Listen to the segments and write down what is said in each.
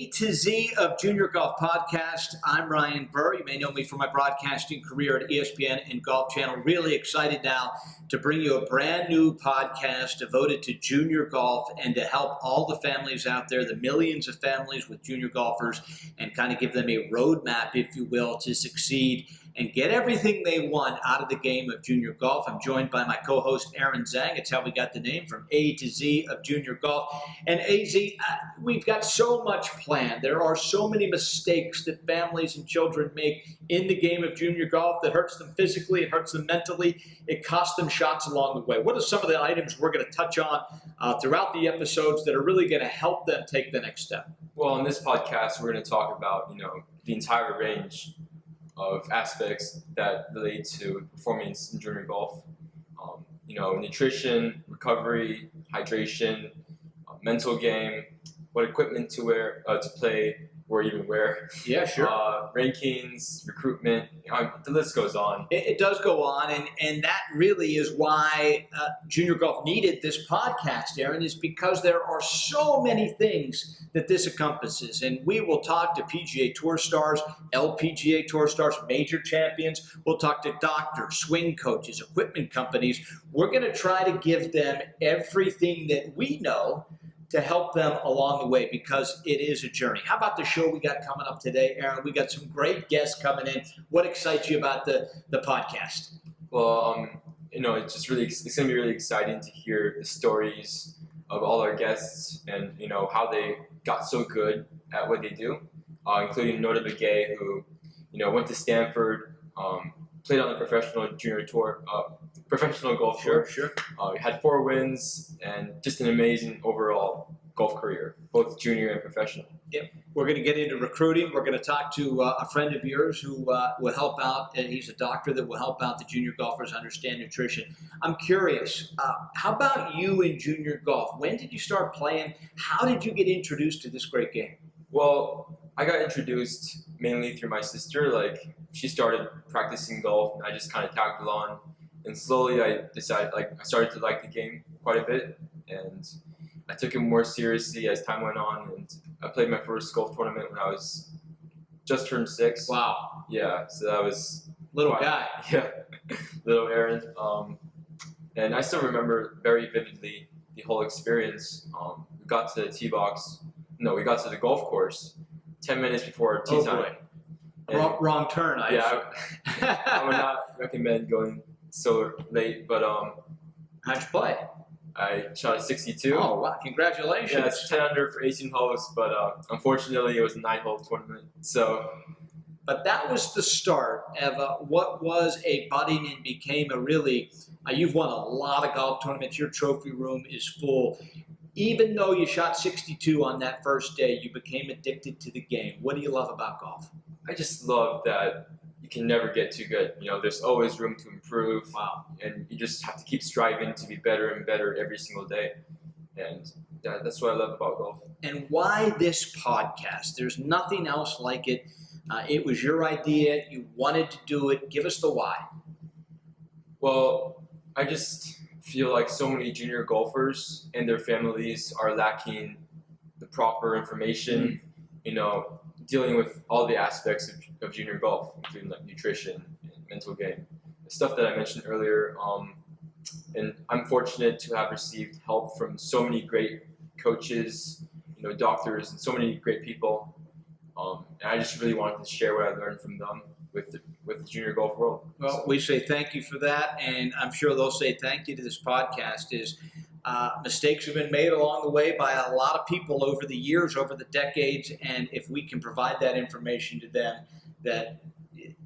A to Z of Junior Golf Podcast. I'm Ryan Burr. You may know me from my broadcasting career at ESPN and Golf Channel. Really excited now to bring you a brand new podcast devoted to junior golf and to help all the families out there, the millions of families with junior golfers, and kind of give them a roadmap, if you will, to succeed and get everything they want out of the game of junior golf. I'm joined by my co-host, Zhang. It's how we got the name, from A to Z of junior golf. And AZ, we've got so much planned. There are so many mistakes that families and children make in the game of junior golf that hurts them physically, it hurts them mentally, it costs them shots along the way. What are some of the items we're going to touch on throughout the episodes that are really going to help them take the next step? Well, in this podcast, we're going to talk about, the entire range of aspects that relate to performance in junior golf. Nutrition, recovery, hydration, mental game, what equipment to wear, to play, or even wear. Yeah, sure. Rankings, recruitment, the list goes on. It does go on, and that really is why junior golf needed this podcast, Aaron, is because there are so many things that this encompasses. And we will talk to PGA Tour stars, LPGA Tour stars, major champions. We'll talk to doctors, swing coaches, equipment companies. We're going to try to give them everything that we know to help them along the way, because it is a journey. How about the show we got coming up today, Aaron? We got some great guests coming in. What excites you about the podcast? Well, it's going to be really exciting to hear the stories of all our guests and, how they got so good at what they do, including Notah Begay, who, went to Stanford, played on the professional junior tour, professional golf tour. Sure. Had 4 wins and just an amazing overall golf career, both junior and professional. Yep. We're going to get into recruiting. We're going to talk to a friend of yours who will help out. And he's a doctor that will help out the junior golfers understand nutrition. I'm curious, how about you in junior golf? When did you start playing? How did you get introduced to this great game? Well, I got introduced mainly through my sister. She started practicing golf, and I just kind of tagged along. And slowly I started to like the game quite a bit, and I took it more seriously as time went on, and I played my first golf tournament when I was just turned 6. Wow. Yeah, so that was... Little guy. Yeah, little Aaron. And I still remember very vividly the whole experience. We got to the tee box. No, we got to the golf course 10 minutes before tee time. Wrong turn, I I would not recommend going so late, but how'd you play? I shot a 62. Oh, wow. Congratulations. Yeah, it's 10 under for 18 holes, but unfortunately it was a 9-hole tournament. But that was the start of what was a budding and became a really, you've won a lot of golf tournaments. Your trophy room is full. Even though you shot 62 on that first day, you became addicted to the game. What do you love about golf? I just love that you can never get too good. There's always room to improve. Wow. And you just have to keep striving to be better and better every single day. And yeah, that's what I love about golf. And why this podcast? There's nothing else like it. It was your idea. You wanted to do it. Give us the why. Well, I just feel like so many junior golfers and their families are lacking the proper information, dealing with all the aspects of junior golf, including nutrition and mental game. The stuff that I mentioned earlier, and I'm fortunate to have received help from so many great coaches, doctors, and so many great people. And I just really wanted to share what I learned from them with the junior golf world. Well, we say thank you for that, and I'm sure they'll say thank you to this podcast. Mistakes have been made along the way by a lot of people over the years, over the decades, and if we can provide that information to them, that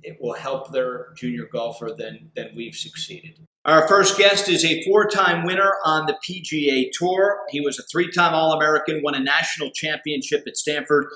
it will help their junior golfer, then we've succeeded. Our first guest is a 4-time winner on the PGA Tour. He was a 3-time All-American, won a national championship at Stanford.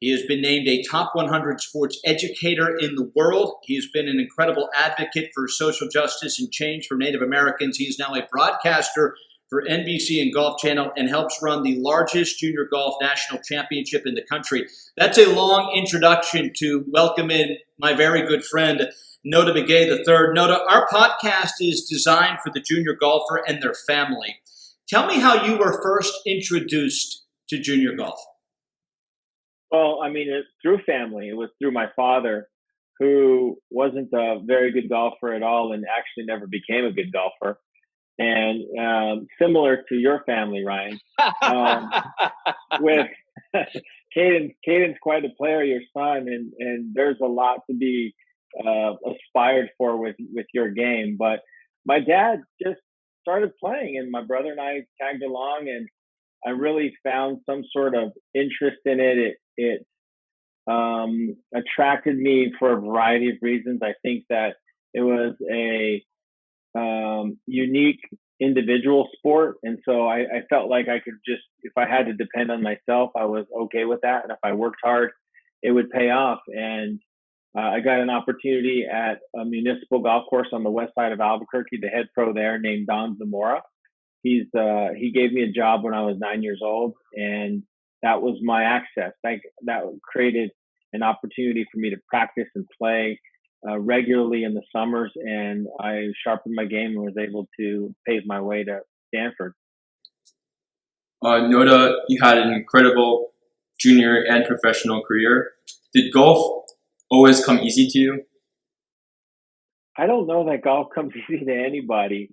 He has been named a top 100 sports educator in the world. He has been an incredible advocate for social justice and change for Native Americans. He is now a broadcaster for NBC and Golf Channel and helps run the largest junior golf national championship in the country. That's a long introduction to welcome in my very good friend, Notah Begay III. Notah, our podcast is designed for the junior golfer and their family. Tell me how you were first introduced to junior golf. Well, I mean, it's through family. It was through my father, who wasn't a very good golfer at all and actually never became a good golfer. And similar to your family, Ryan, um, with Caden's quite a player, your son, and there's a lot to be aspired for with your game. But my dad just started playing, and my brother and I tagged along, and I really found some sort of interest in it. It attracted me for a variety of reasons. I think that it was a unique individual sport. And so I felt like I could just, if I had to depend on myself, I was okay with that. And if I worked hard, it would pay off. And I got an opportunity at a municipal golf course on the west side of Albuquerque. The head pro there, named Don Zamora, he gave me a job when I was 9 years old, and that was my access. That created an opportunity for me to practice and play regularly in the summers, and I sharpened my game and was able to pave my way to Stanford. Notah, you had an incredible junior and professional career. Did golf always come easy to you? I don't know that golf comes easy to anybody,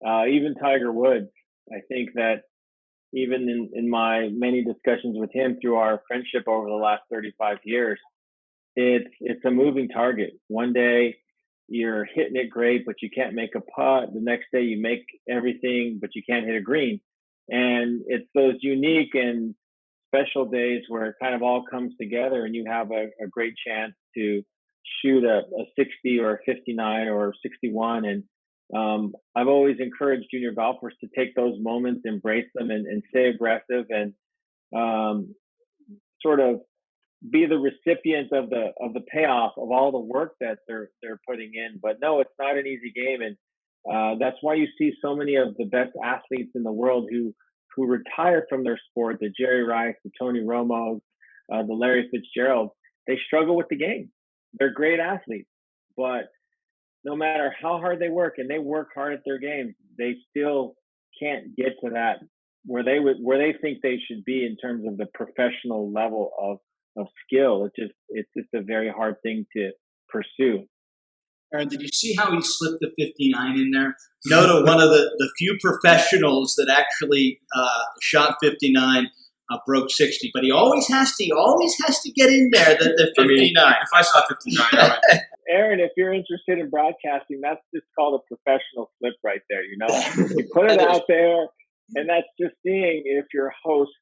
even Tiger Woods. I think that even in my many discussions with him through our friendship over the last 35 years, it's a moving target. One day you're hitting it great, but you can't make a putt. The next day you make everything, but you can't hit a green. And it's those unique and special days where it kind of all comes together, and you have a great chance to shoot a 60 or a 59 or 61. And I've always encouraged junior golfers to take those moments, embrace them, and stay aggressive, and sort of be the recipient of the payoff of all the work that they're putting in. But no, it's not an easy game, and that's why you see so many of the best athletes in the world who retire from their sport. The Jerry Rice, the Tony Romo, the Larry Fitzgerald. They struggle with the game. They're great athletes, but no matter how hard they work, and they work hard at their games, they still can't get to that where they think they should be in terms of the professional level of skill. It's just a very hard thing to pursue. Aaron, did you see how he slipped the 59 in there? Notah, one of the few professionals that actually shot 59, broke 60, but he always has to get in there, the 59. I mean, if I saw 59, I would. Aaron, if you're interested in broadcasting, that's just called a professional slip right there. You put it out there, and that's just seeing if your hosts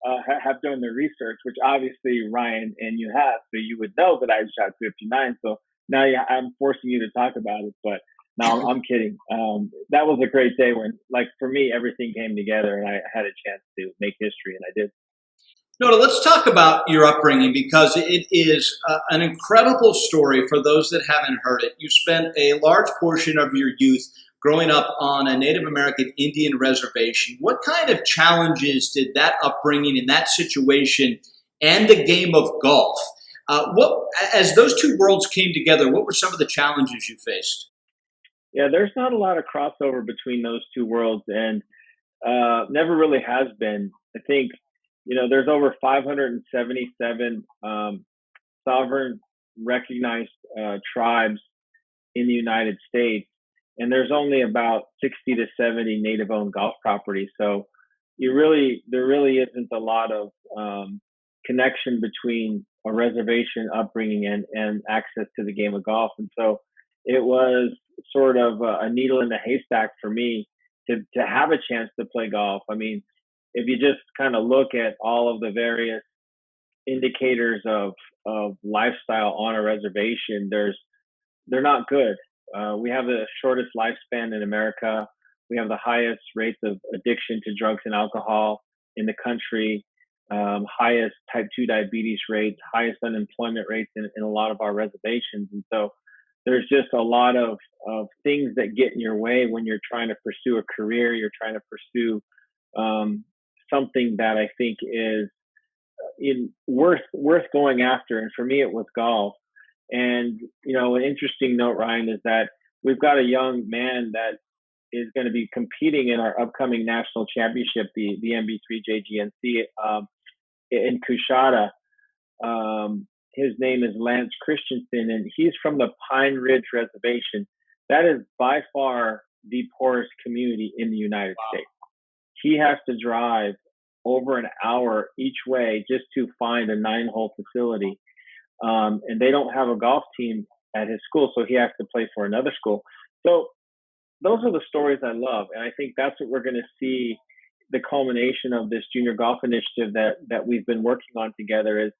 have done the research, which obviously Ryan and you have, so you would know that I shot 59. So now I'm forcing you to talk about it, but no, I'm kidding. That was a great day when, like, for me, everything came together and I had a chance to make history, and I did. Notah, let's talk about your upbringing, because it is an incredible story for those that haven't heard it. You spent a large portion of your youth growing up on a Native American Indian reservation. What kind of challenges did that upbringing in that situation and the game of golf, as those two worlds came together, what were some of the challenges you faced? Yeah, there's not a lot of crossover between those two worlds, and never really has been. I think, there's over 577 sovereign recognized tribes in the United States, and there's only about 60 to 70 native-owned golf properties. So there really isn't a lot of connection between a reservation upbringing and access to the game of golf. And so it was sort of a needle in the haystack for me to have a chance to play golf. I mean, if you just kind of look at all of the various indicators of lifestyle on a reservation, they're not good. We have the shortest lifespan in America. We have the highest rates of addiction to drugs and alcohol in the country, highest type 2 diabetes rates, highest unemployment rates in a lot of our reservations. And so there's just a lot of things that get in your way when you're trying to pursue a career, you're trying to pursue something that I think is worth going after. And for me, it was golf. And, an interesting note, Ryan, is that we've got a young man that is going to be competing in our upcoming national championship, the MB3 JGNC in Coushatta. His name is Lance Christensen, and he's from the Pine Ridge Reservation. That is by far the poorest community in the United States. He has to drive over an hour each way just to find a 9-hole facility. And they don't have a golf team at his school, so he has to play for another school. So those are the stories I love. And I think that's what we're going to see, the culmination of this junior golf initiative that we've been working on together, is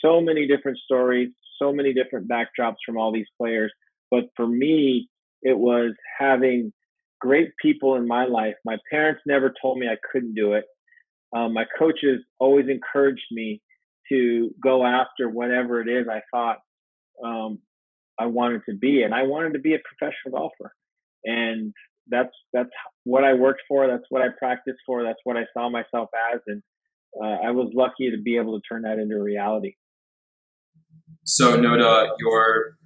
so many different stories, so many different backdrops from all these players. But for me, it was having great people in my life. My parents never told me I couldn't do it. My coaches always encouraged me to go after whatever it is I thought I wanted to be. And I wanted to be a professional golfer. And that's what I worked for. That's what I practiced for. That's what I saw myself as. And I was lucky to be able to turn that into a reality. So, Notah, your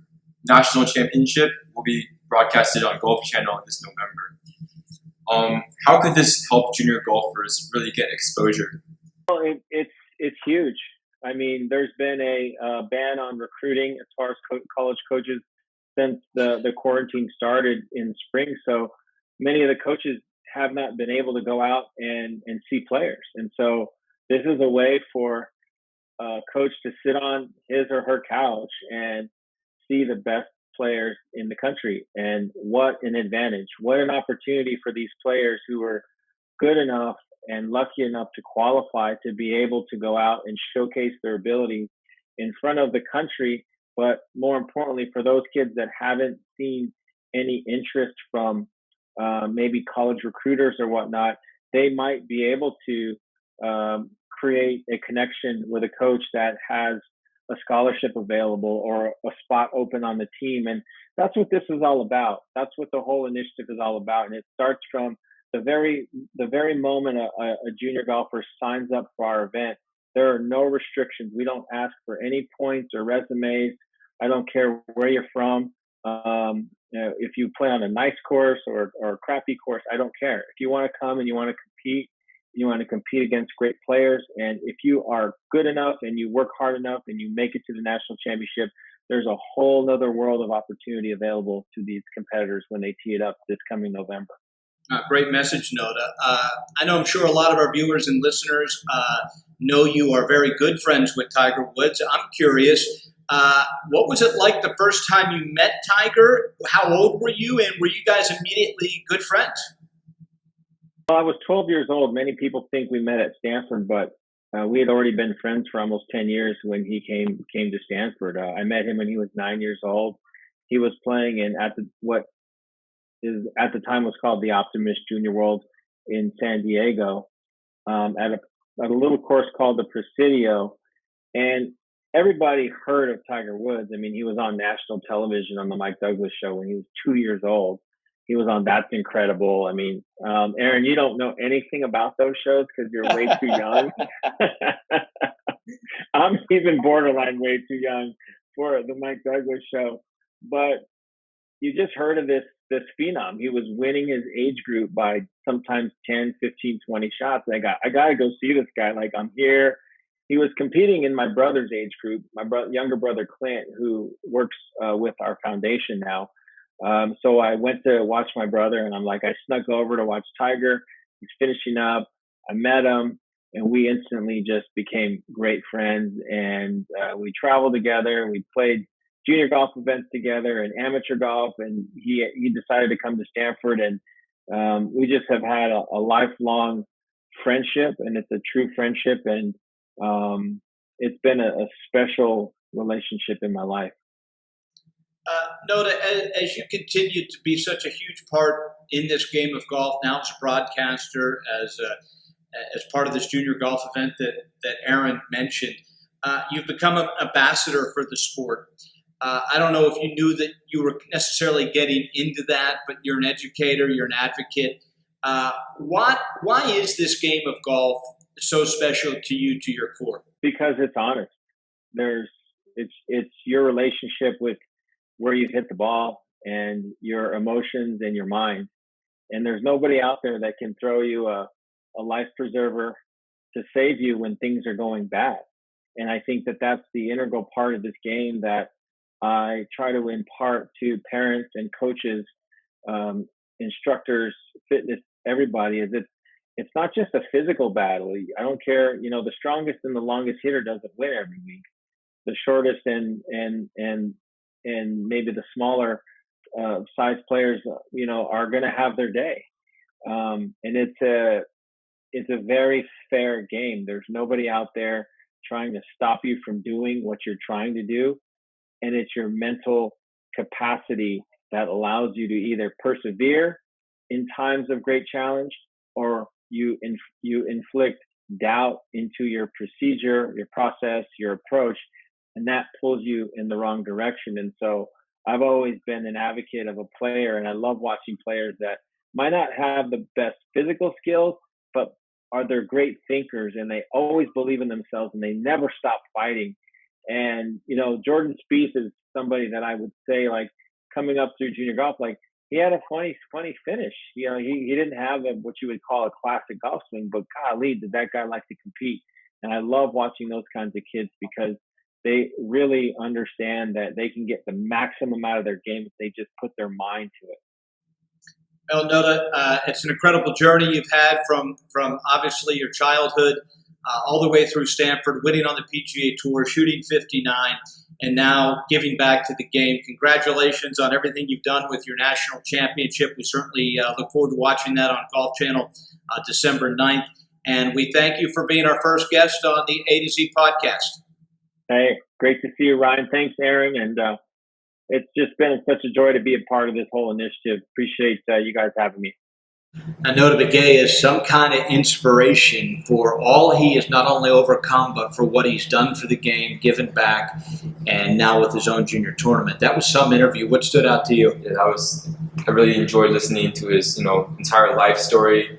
national championship will be broadcasted on Golf Channel this November. How could this help junior golfers really get exposure? Well, it's huge. I mean, there's been a ban on recruiting as far as college coaches since the quarantine started in spring. So many of the coaches have not been able to go out and see players. And so this is a way for a coach to sit on his or her couch and see the best players in the country. And what an advantage, what an opportunity for these players who are good enough and lucky enough to qualify to be able to go out and showcase their abilities in front of the country. But more importantly, for those kids that haven't seen any interest from maybe college recruiters or whatnot, they might be able to create a connection with a coach that has a scholarship available or a spot open on the team. And that's what this is all about. That's what the whole initiative is all about. And it starts from the very moment a junior golfer signs up for our event. There are no restrictions. We don't ask for any points or resumes. I don't care where you're from. If you play on a nice course or a crappy course, I don't care. If you want to come and you want to compete against great players, and if you are good enough and you work hard enough and you make it to the national championship, there's a whole other world of opportunity available to these competitors when they tee it up this coming November. Great message, Notah. I'm sure a lot of our viewers and listeners know you are very good friends with Tiger Woods. I'm curious, what was it like the first time you met Tiger? How old were you, and were you guys immediately good friends? Well, I was 12 years old. Many people think we met at Stanford, but we had already been friends for almost 10 years when he came to Stanford. I met him when he was 9 years old. He was playing at the time was called the Optimist Junior World in San Diego, at a little course called the Presidio. And everybody heard of Tiger Woods. I mean, he was on national television on the Mike Douglas show when he was 2 years old. He was on That's Incredible. I mean, Aaron, you don't know anything about those shows because you're way too young. I'm even borderline way too young for the Mike Douglas show. But you just heard of this phenom. He was winning his age group by sometimes 10, 15, 20 shots. I got to go see this guy. Like, I'm here. He was competing in my brother's age group, my younger brother, Clint, who works with our foundation now. So I went to watch my brother, and I snuck over to watch Tiger. He's finishing up. I met him, and we instantly just became great friends. And we traveled together. We played junior golf events together and amateur golf. And he decided to come to Stanford, and we just have had a lifelong friendship, and it's a true friendship. And it's been a special relationship in my life. Notah, as you continue to be such a huge part in this game of golf, now as a broadcaster, as part of this junior golf event that Aaron mentioned, you've become an ambassador for the sport. I don't know if you knew that you were necessarily getting into that, but you're an educator, you're an advocate. Why is this game of golf so special to you, to your core? Because it's honest. It's your relationship with where you hit the ball and your emotions and your mind. And there's nobody out there that can throw you a life preserver to save you when things are going bad. And I think that that's the integral part of this game that I try to impart to parents and coaches, instructors, fitness, everybody. Is it's not just a physical battle. I don't care. The strongest and the longest hitter doesn't win every week. The shortest and maybe the smaller size players, are going to have their day. And it's a very fair game. There's nobody out there trying to stop you from doing what you're trying to do. And it's your mental capacity that allows you to either persevere in times of great challenge, or you inflict doubt into your procedure, your process, your approach, and that pulls you in the wrong direction. And so I've always been an advocate of a player, and I love watching players that might not have the best physical skills, but they're great thinkers, and they always believe in themselves, and they never stop fighting. And Jordan Spieth is somebody that I would say, like, coming up through junior golf, like, he had a funny finish. He didn't have what you would call a classic golf swing, but golly, did that guy like to compete. And I love watching those kinds of kids because they really understand that they can get the maximum out of their game if they just put their mind to it. Well, Notah, it's an incredible journey you've had from obviously your childhood all the way through Stanford, winning on the PGA Tour, shooting 59, and now giving back to the game. Congratulations on everything you've done with your national championship. We certainly look forward to watching that on Golf Channel December 9th. And we thank you for being our first guest on the A to Z podcast. Hey, great to see you, Ryan. Thanks, Aaron. And it's just been such a joy to be a part of this whole initiative. Appreciate you guys having me. Notah Begay is some kind of inspiration for all he has not only overcome, but for what he's done for the game, given back, and now with his own junior tournament. That was some interview. What stood out to you? Yeah, I really enjoyed listening to his, entire life story,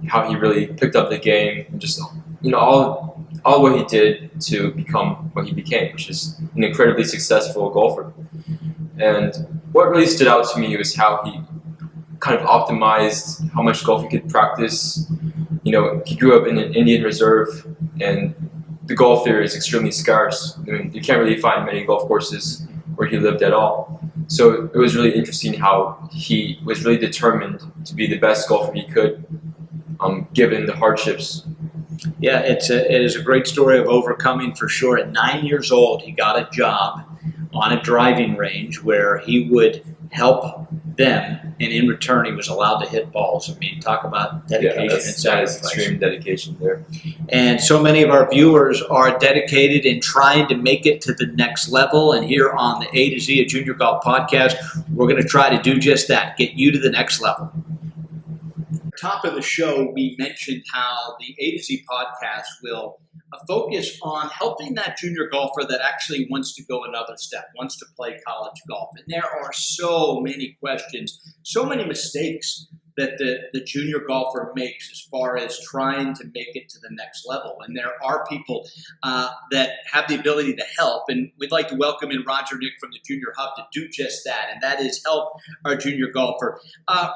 how he really picked up the game, and just, all what he did to become what he became, which is an incredibly successful golfer. And what really stood out to me was how he kind of optimized how much golf he could practice. He grew up in an Indian reserve, and the golf there is extremely scarce. I mean, you can't really find many golf courses where he lived at all. So it was really interesting how he was really determined to be the best golfer he could, given the hardships. Yeah, it is a great story of overcoming for sure. At 9 years old, he got a job on a driving range where he would help them, and in return, he was allowed to hit balls. I mean, talk about dedication and sacrifice. That is extreme dedication there. And so many of our viewers are dedicated in trying to make it to the next level. And here on the A to Z, a Junior Golf podcast, we're going to try to do just that, get you to the next level. Top of the show, we mentioned how the A to Z podcast will focus on helping that junior golfer that actually wants to go another step, wants to play college golf. And there are so many questions, so many mistakes that the junior golfer makes as far as trying to make it to the next level. And there are people that have the ability to help. And we'd like to welcome in Roger Knick from the Junior Hub to do just that, and that is help our junior golfer.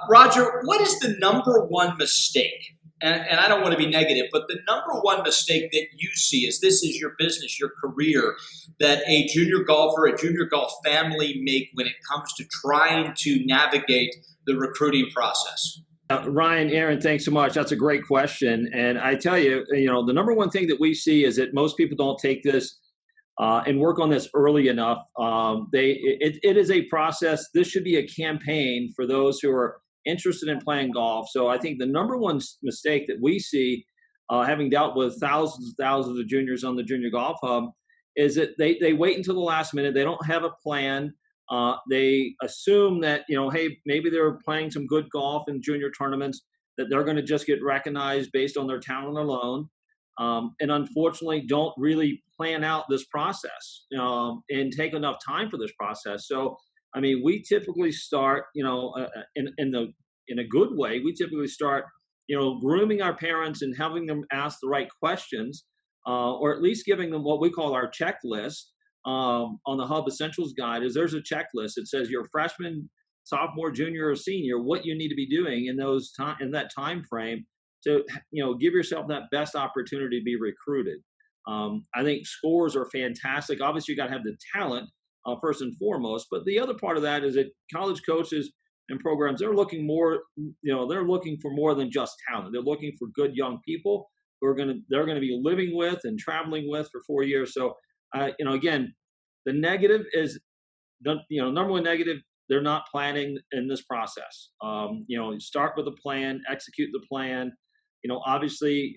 Roger, what is the number one mistake? And I don't want to be negative, but the number one mistake that you see, as this is your business, your career, that a junior golfer, a junior golf family make when it comes to trying to navigate the recruiting process? Ryan, Aaron, thanks so much. That's a great question. And I tell you, the number one thing that we see is that most people don't take this and work on this early enough. It is a process. This should be a campaign for those who are interested in playing golf. So I think the number one mistake that we see, having dealt with thousands and thousands of juniors on the Junior Golf Hub, is that they wait until the last minute. They don't have a plan. They assume that, hey, maybe they're playing some good golf in junior tournaments, that they're going to just get recognized based on their talent alone. And unfortunately don't really plan out this process and take enough time for this process. So, I mean, we typically start, in a good way, we typically start, grooming our parents and having them ask the right questions, or at least giving them what we call our checklist. On the Hub Essentials Guide, there's a checklist. It says your freshman, sophomore, junior, or senior, what you need to be doing in that time frame to give yourself that best opportunity to be recruited. I think scores are fantastic. Obviously, you got to have the talent first and foremost, but the other part of that is that college coaches and programs, they're looking more, they're looking for more than just talent. They're looking for good young people who they're going to be living with and traveling with for 4 years. So, again, the negative is, number one negative, they're not planning in this process. Start with a plan, execute the plan. Obviously,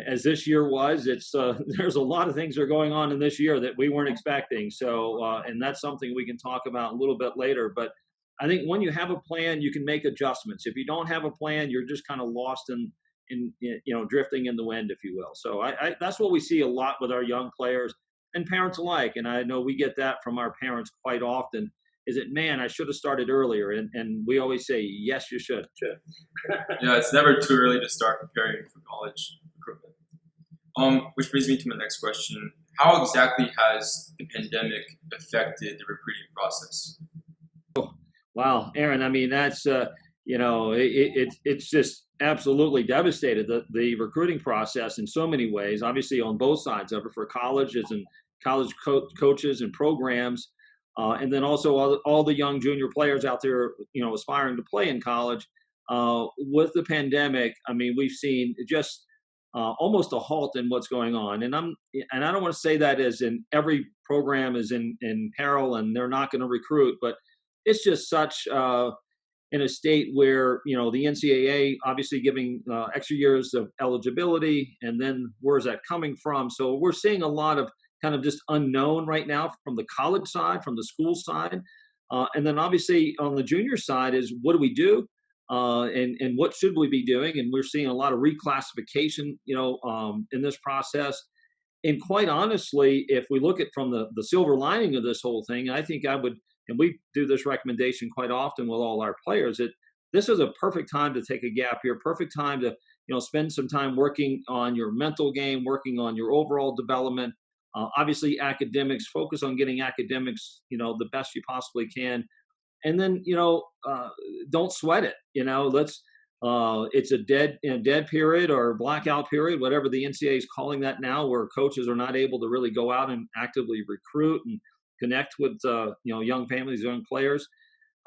as this year was, there's a lot of things that are going on in this year that we weren't expecting. So, and that's something we can talk about a little bit later. But I think when you have a plan, you can make adjustments. If you don't have a plan, you're just kind of lost in drifting in the wind, if you will. So that's what we see a lot with our young players and parents alike. And I know we get that from our parents quite often. Is it, man, I should have started earlier? And we always say, yes, you should. Yeah, it's never too early to start preparing for college recruitment. Which brings me to my next question. How exactly has the pandemic affected the recruiting process? Wow, Aaron, I mean, that's, it's just absolutely devastated the recruiting process in so many ways, obviously on both sides of it, for colleges and college coaches and programs. And then also all the young junior players out there, aspiring to play in college. With the pandemic, I mean, we've seen just almost a halt in what's going on. And I don't want to say that as in every program is in peril and they're not going to recruit, but it's just such in a state where, the NCAA obviously giving extra years of eligibility, and then where's that coming from? So we're seeing a lot of kind of just unknown right now from the college side, from the school side. And then obviously on the junior side is, what do we do? And what should we be doing? And we're seeing a lot of reclassification, in this process. And quite honestly, if we look at from the silver lining of this whole thing, I think I would, and we do this recommendation quite often with all our players, that this is a perfect time to take a gap year, perfect time to, spend some time working on your mental game, working on your overall development. Obviously academics, focus on getting academics, the best you possibly can. And then, don't sweat it. It's a dead period or blackout period, whatever the NCAA is calling that now, where coaches are not able to really go out and actively recruit and connect with, young families, young players.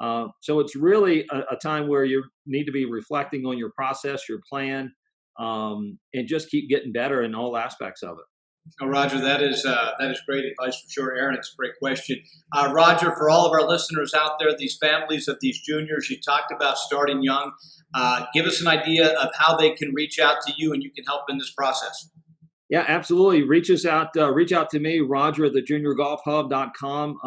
So it's really a time where you need to be reflecting on your process, your plan, and just keep getting better in all aspects of it. Oh, Roger, that is great advice for sure. Aaron, it's a great question. Roger, for all of our listeners out there, these families of these juniors, you talked about starting young. Give us an idea of how they can reach out to you and you can help in this process. Yeah, absolutely. Reach out to me, Roger at thejuniorgolfhub.com,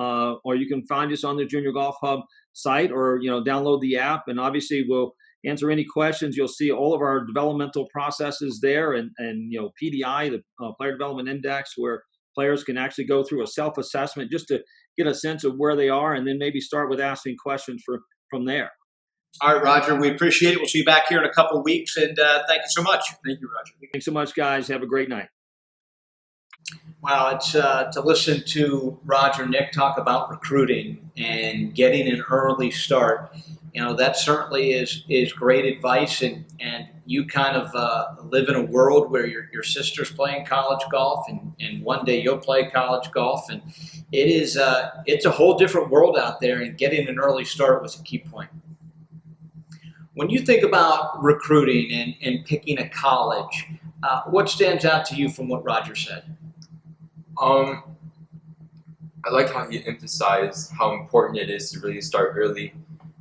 or you can find us on the Junior Golf Hub site, or, download the app. And obviously we'll answer any questions. You'll see all of our developmental processes there, and PDI, the Player Development Index, where players can actually go through a self-assessment just to get a sense of where they are, and then maybe start with asking questions from there. All right, Roger, we appreciate it. We'll see you back here in a couple of weeks, and thank you so much. Thank you, Roger. Thanks so much, guys. Have a great night. Wow, it's to listen to Roger Knick talk about recruiting and getting an early start. That certainly is great advice, and you kind of live in a world where your sister's playing college golf, and one day you'll play college golf, and it's a whole different world out there, and getting an early start was a key point. When you think about recruiting and picking a college, what stands out to you from what Roger said? I like how he emphasized how important it is to really start early,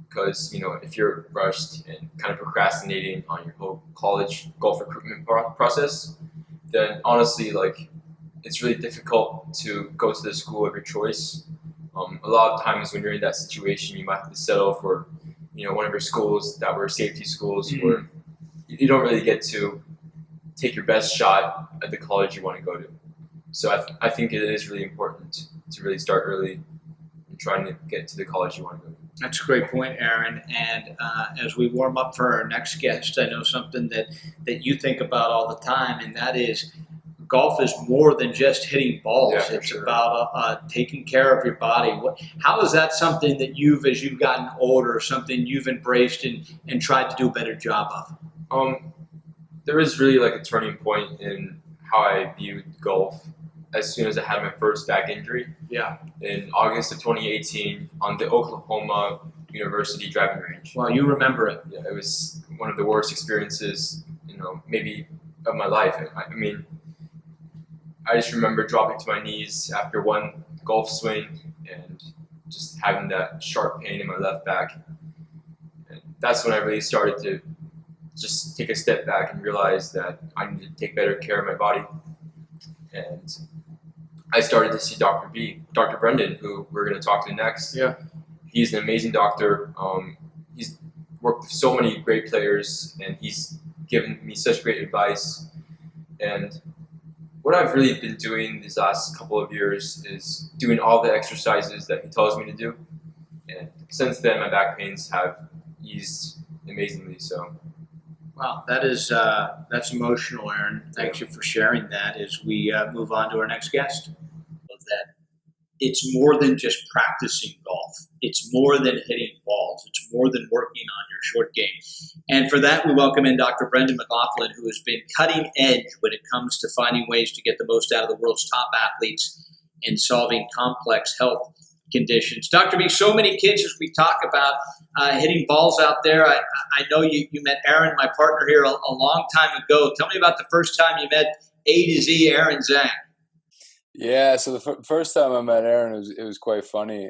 because if you're rushed and kind of procrastinating on your whole college golf recruitment process, then honestly, it's really difficult to go to the school of your choice. A lot of times when you're in that situation, you might have to settle for one of your schools that were safety schools, where you don't really get to take your best shot at the college you want to go to. So I think it is really important to really start early and trying to get to the college you want to go to. That's a great point, Aaron. And as we warm up for our next guest, I know something that you think about all the time, and that is golf is more than just hitting balls. Yeah, it's sure. about taking care of your body. How is that something that as you've gotten older, something you've embraced and tried to do a better job of? There is really a turning point in how I viewed golf as soon as I had my first back injury. Yeah. In August of 2018 on the Oklahoma University driving range. Well, you remember it. Yeah, it was one of the worst experiences, maybe of my life. I mean, I just remember dropping to my knees after one golf swing and just having that sharp pain in my left back. And that's when I really started to just take a step back and realize that I need to take better care of my body. And I started to see Dr. Brendan, who we're going to talk to next. Yeah. He's an amazing doctor. He's worked with so many great players, and he's given me such great advice. And what I've really been doing these last couple of years is doing all the exercises that he tells me to do. And since then, my back pains have eased amazingly. So. Wow, that's emotional, Aaron. Thank you for sharing that as we move on to our next guest. That it's more than just practicing golf. It's more than hitting balls. It's more than working on your short game. And for that, we welcome in Dr. Brendan McLaughlin, who has been cutting edge when it comes to finding ways to get the most out of the world's top athletes and solving complex health conditions. Dr. B, so many kids, as we talk about hitting balls out there. I know you met Aaron, my partner here, a long time ago. Tell me about the first time you met A to Z Aaron Zhang. Yeah, so the first time I met Aaron, it was quite funny.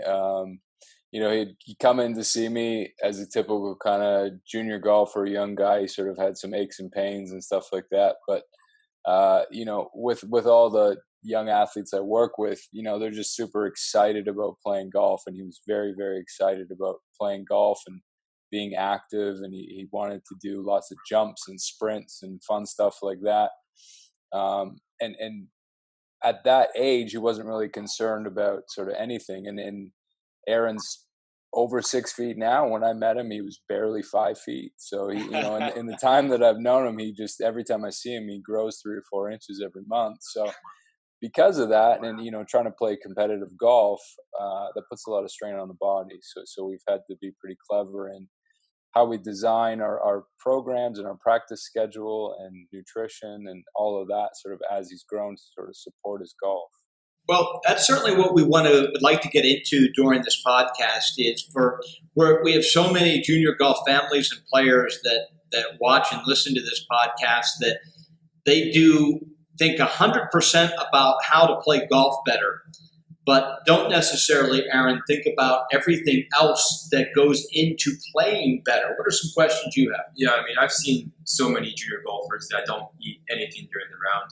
He'd come in to see me as a typical kind of junior golfer, young guy. He sort of had some aches and pains and stuff like that. But, with all the young athletes I work with, they're just super excited about playing golf. And he was very, very excited about playing golf and being active. And he wanted to do lots of jumps and sprints and fun stuff like that. And at that age, he wasn't really concerned about sort of anything. And Aaron's over 6 feet now. When I met him, he was barely 5 feet. So he, in the time that I've known him, he just, every time I see him, he grows 3 or 4 inches every month. So because of that, and trying to play competitive golf, that puts a lot of strain on the body. So we've had to be pretty clever in how we design our programs and our practice schedule and nutrition and all of that sort of as he's grown to sort of support his golf. Well, that's certainly what we would like to get into during this podcast is we have so many junior golf families and players that watch and listen to this podcast that they do think 100% about how to play golf better, but don't necessarily, Aaron, think about everything else that goes into playing better. What are some questions you have? Yeah, I mean, I've seen so many junior golfers that don't eat anything during the round.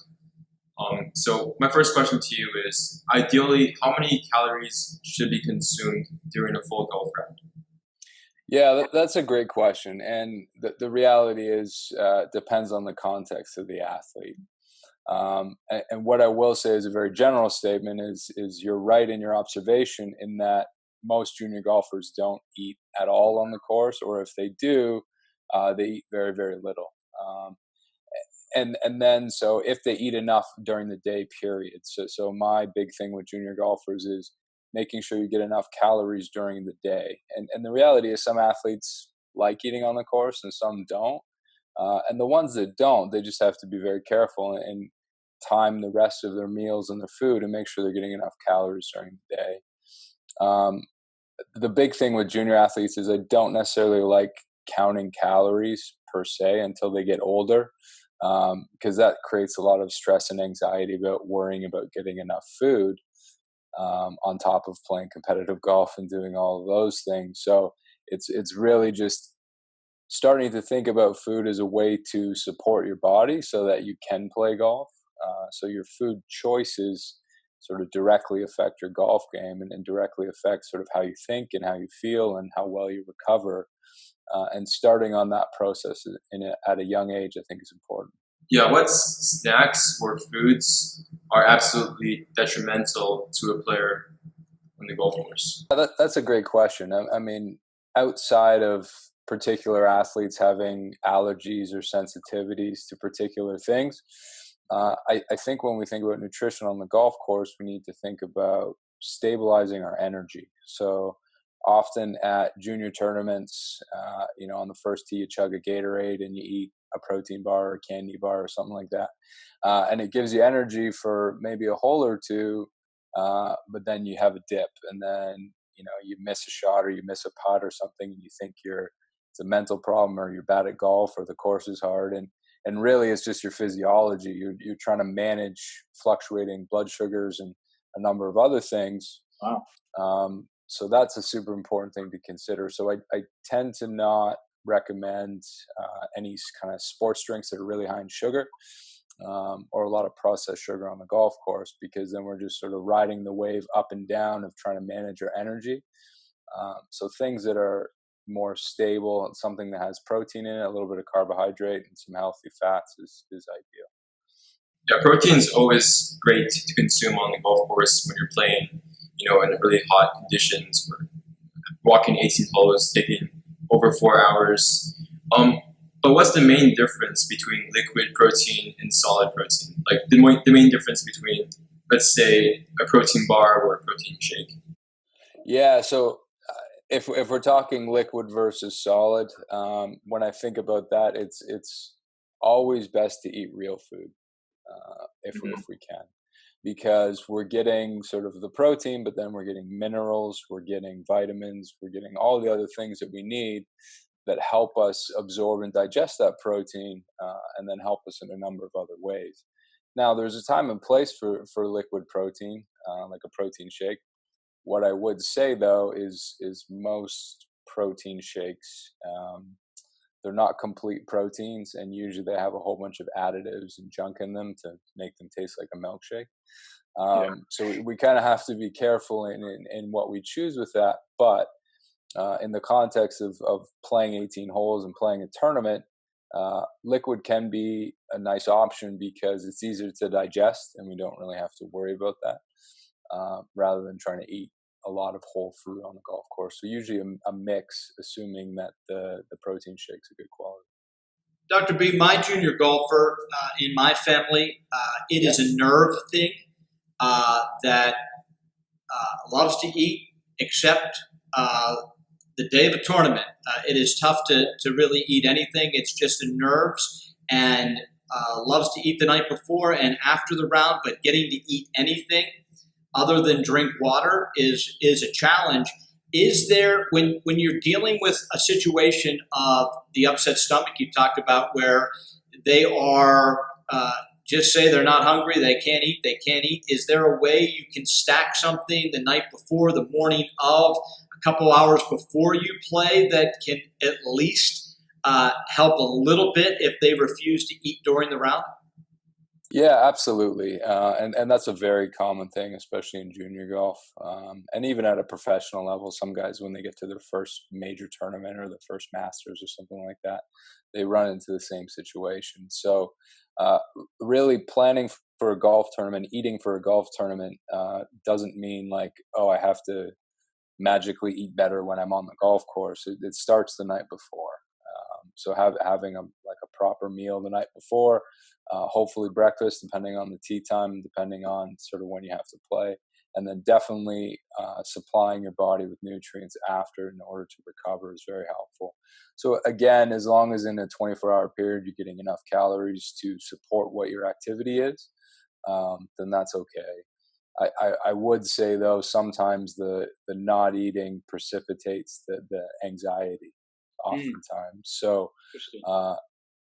So my first question to you is, ideally, how many calories should be consumed during a full golf round? Yeah, that's a great question. And the reality is, depends on the context of the athlete. And what I will say is a very general statement is you're right in your observation in that most junior golfers don't eat at all on the course, or if they do, they eat very, very little. And then, so if they eat enough during the day period. So my big thing with junior golfers is making sure you get enough calories during the day. And the reality is some athletes like eating on the course and some don't. And the ones that don't, they just have to be very careful and time the rest of their meals and their food and make sure they're getting enough calories during the day. The big thing with junior athletes is I don't necessarily like counting calories per se until they get older, because that creates a lot of stress and anxiety about worrying about getting enough food, on top of playing competitive golf and doing all of those things. So it's really just starting to think about food as a way to support your body so that you can play golf. So your food choices sort of directly affect your golf game and directly affect sort of how you think and how you feel and how well you recover. And starting on that process at a young age, I think, is important. Yeah, what snacks or foods are absolutely detrimental to a player on the golf course? That's a great question. I mean, outside of particular athletes having allergies or sensitivities to particular things, I think when we think about nutrition on the golf course, we need to think about stabilizing our energy. So often at junior tournaments, on the first tee you chug a Gatorade and you eat a protein bar or a candy bar or something like that. And it gives you energy for maybe a hole or two, but then you have a dip, and then, you miss a shot or you miss a putt or something, and you think it's a mental problem or you're bad at golf or the course is hard. And really it's just your physiology. You're trying to manage fluctuating blood sugars and a number of other things. Wow. So that's a super important thing to consider. So I tend to not recommend any kind of sports drinks that are really high in sugar, or a lot of processed sugar on the golf course, because then we're just sort of riding the wave up and down of trying to manage our energy. So things that are more stable and something that has protein in it, a little bit of carbohydrate and some healthy fats is ideal. Yeah, protein is always great to consume on the golf course when you're playing, in really hot conditions. We're walking 18 holes, taking over 4 hours. But what's the main difference between liquid protein and solid protein? Like the main difference between, let's say, a protein bar or a protein shake? Yeah, so if we're talking liquid versus solid, when I think about that, it's always best to eat real food if we can, because we're getting sort of the protein, but then we're getting minerals, we're getting vitamins, we're getting all the other things that we need that help us absorb and digest that protein, and then help us in a number of other ways. Now, there's a time and place for liquid protein, like a protein shake. What I would say, though, is most protein shakes, they're not complete proteins, and usually they have a whole bunch of additives and junk in them to make them taste like a milkshake. So we kind of have to be careful in what we choose with that. But in the context of playing 18 holes and playing a tournament, liquid can be a nice option because it's easier to digest and we don't really have to worry about that, rather than trying to eat a lot of whole food on the golf course. So usually a mix, assuming that the protein shake's a good quality. Dr. B, my junior golfer in my family, it is a nerve thing that loves to eat, except the day of a tournament. It is tough to really eat anything. It's just the nerves, and loves to eat the night before and after the round, but getting to eat anything other than drink water is a challenge. Is there, when you're dealing with a situation of the upset stomach you talked about, where they are just say they're not hungry, they can't eat, is there a way you can stack something the night before, the morning of, a couple hours before you play, that can at least help a little bit if they refuse to eat during the round? Yeah, absolutely. And that's a very common thing, especially in junior golf. And even at a professional level, some guys, when they get to their first major tournament or their first Masters or something like that, they run into the same situation. So really planning for a golf tournament, eating for a golf tournament, doesn't mean like, oh, I have to magically eat better when I'm on the golf course. It starts the night before. So having a proper meal the night before, hopefully breakfast, depending on the tee time, depending on sort of when you have to play, and then definitely supplying your body with nutrients after in order to recover is very helpful. So again, as long as in a 24-hour period you're getting enough calories to support what your activity is, then that's okay. I would say, though, sometimes the not eating precipitates the anxiety oftentimes. So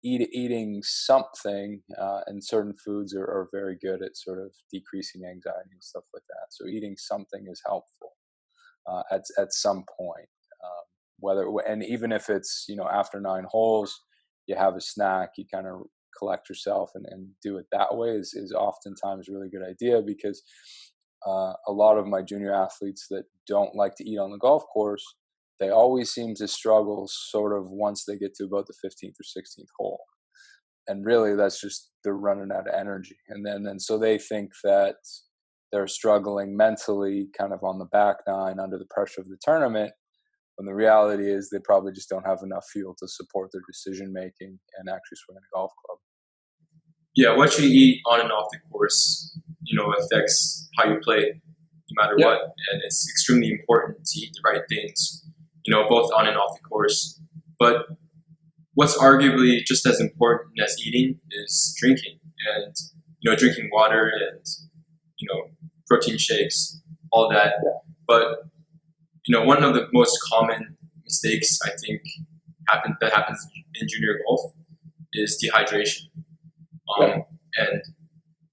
eating something, and certain foods are very good at sort of decreasing anxiety and stuff like that. So eating something is helpful at some point. And even if it's, after 9 holes, you have a snack, you kind of collect yourself and do it that way is oftentimes a really good idea, because a lot of my junior athletes that don't like to eat on the golf course, they always seem to struggle sort of once they get to about the 15th or 16th hole. And really that's just, they're running out of energy. And then so they think that they're struggling mentally kind of on the back nine under the pressure of the tournament, when the reality is they probably just don't have enough fuel to support their decision making and actually swing a golf club. Yeah, what you eat on and off the course, affects how you play, no matter what. And it's extremely important to eat the right things, both on and off the course. But what's arguably just as important as eating is drinking, and drinking water and protein shakes, all that. But one of the most common mistakes I think that happens in junior golf is dehydration. And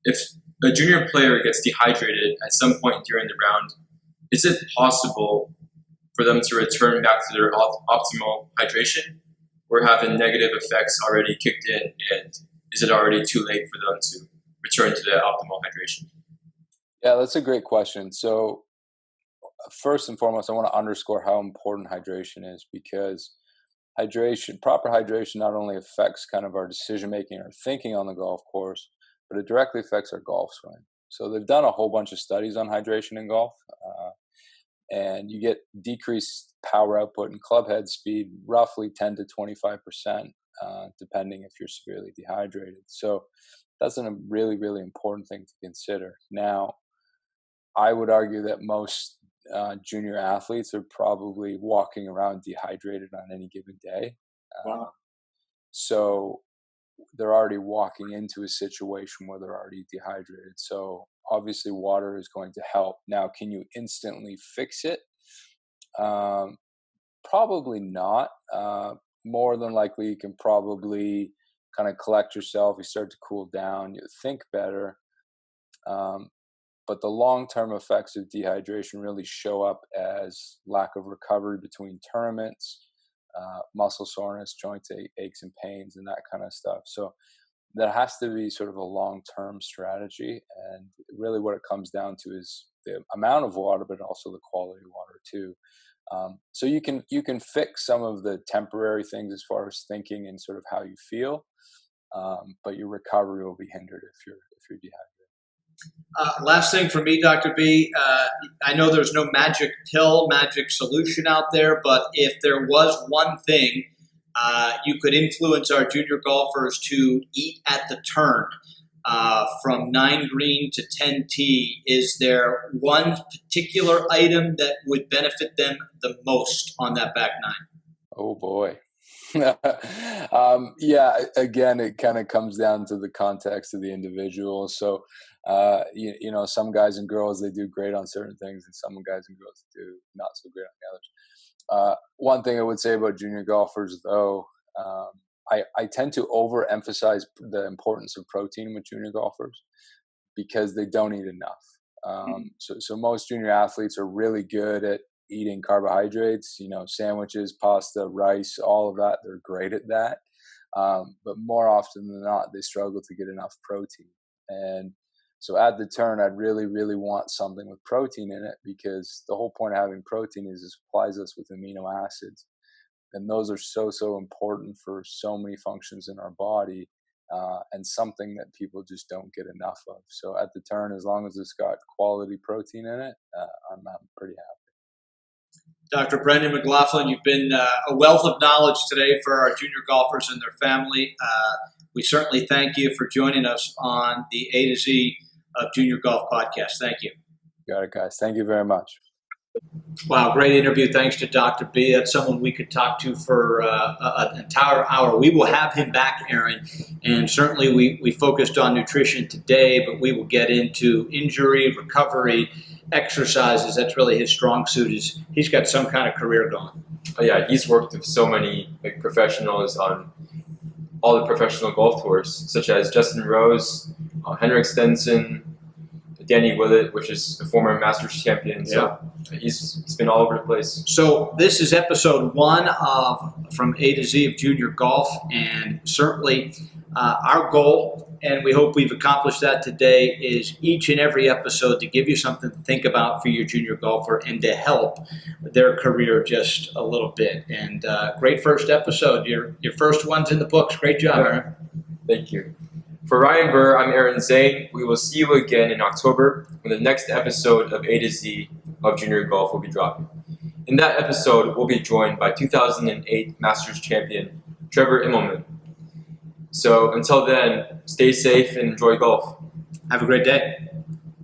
if a junior player gets dehydrated at some point during the round, is it possible for them to return back to their optimal hydration, or have the negative effects already kicked in, and is it already too late for them to return to the optimal hydration? Yeah, that's a great question. So first and foremost, I want to underscore how important hydration is, because proper hydration not only affects kind of our decision-making or thinking on the golf course, but it directly affects our golf swing. So they've done a whole bunch of studies on hydration in golf, and you get decreased power output and club head speed, roughly 10 to 25%, depending if you're severely dehydrated. So that's a really, really important thing to consider. Now, I would argue that most junior athletes are probably walking around dehydrated on any given day. Wow. So they're already walking into a situation where they're already dehydrated. So obviously water is going to help. Now, can you instantly fix it? Probably not. More than likely, you can probably kind of collect yourself. You start to cool down. You think better. But the long-term effects of dehydration really show up as lack of recovery between tournaments, muscle soreness, joint aches and pains, and that kind of stuff. So that has to be sort of a long-term strategy. And really what it comes down to is the amount of water, but also the quality of water too. So you can fix some of the temporary things as far as thinking and sort of how you feel, but your recovery will be hindered if you're dehydrated. Last thing for me, Dr. B, I know there's no magic pill, magic solution out there, but if there was one thing you could influence our junior golfers to eat at the turn from 9 green to 10 tee, is there one particular item that would benefit them the most on that back 9? Oh, boy. Yeah, again, it kind of comes down to the context of the individual. So, some guys and girls, they do great on certain things, and some guys and girls do not so great on the others. One thing I would say about junior golfers, though, I tend to overemphasize the importance of protein with junior golfers because they don't eat enough. So most junior athletes are really good at eating carbohydrates, sandwiches, pasta, rice, all of that. They're great at that. But more often than not, they struggle to get enough protein. And so at the turn, I'd really, really want something with protein in it, because the whole point of having protein is it supplies us with amino acids. And those are so important for so many functions in our body, and something that people just don't get enough of. So at the turn, as long as it's got quality protein in it, I'm pretty happy. Dr. Brendan McLaughlin, you've been a wealth of knowledge today for our junior golfers and their family. We certainly thank you for joining us on the A to Z of Junior Golf Podcast. Thank you. Got it, guys. Thank you very much. Wow, great interview. Thanks to Dr. B. That's someone we could talk to for an entire hour. We will have him back, Aaron, and certainly we focused on nutrition today, but we will get into injury, recovery, exercises. That's really his strong suit. He's got some kind of career going. Oh, yeah, he's worked with so many professionals on all the professional golf tours, such as Justin Rose, Henrik Stenson, Danny Willett, which is the former Masters champion. So he's been all over the place. So this is episode 1 from A to Z of Junior Golf, and certainly our goal, and we hope we've accomplished that today, is each and every episode to give you something to think about for your junior golfer and to help their career just a little bit. And great first episode. Your first one's in the books. Great job, Aaron. Thank you. For Ryan Burr, I'm Aaron Zhang. We will see you again in October when the next episode of A to Z of Junior Golf will be dropping. In that episode, we'll be joined by 2008 Masters champion Trevor Immelman. So until then, stay safe and enjoy golf. Have a great day.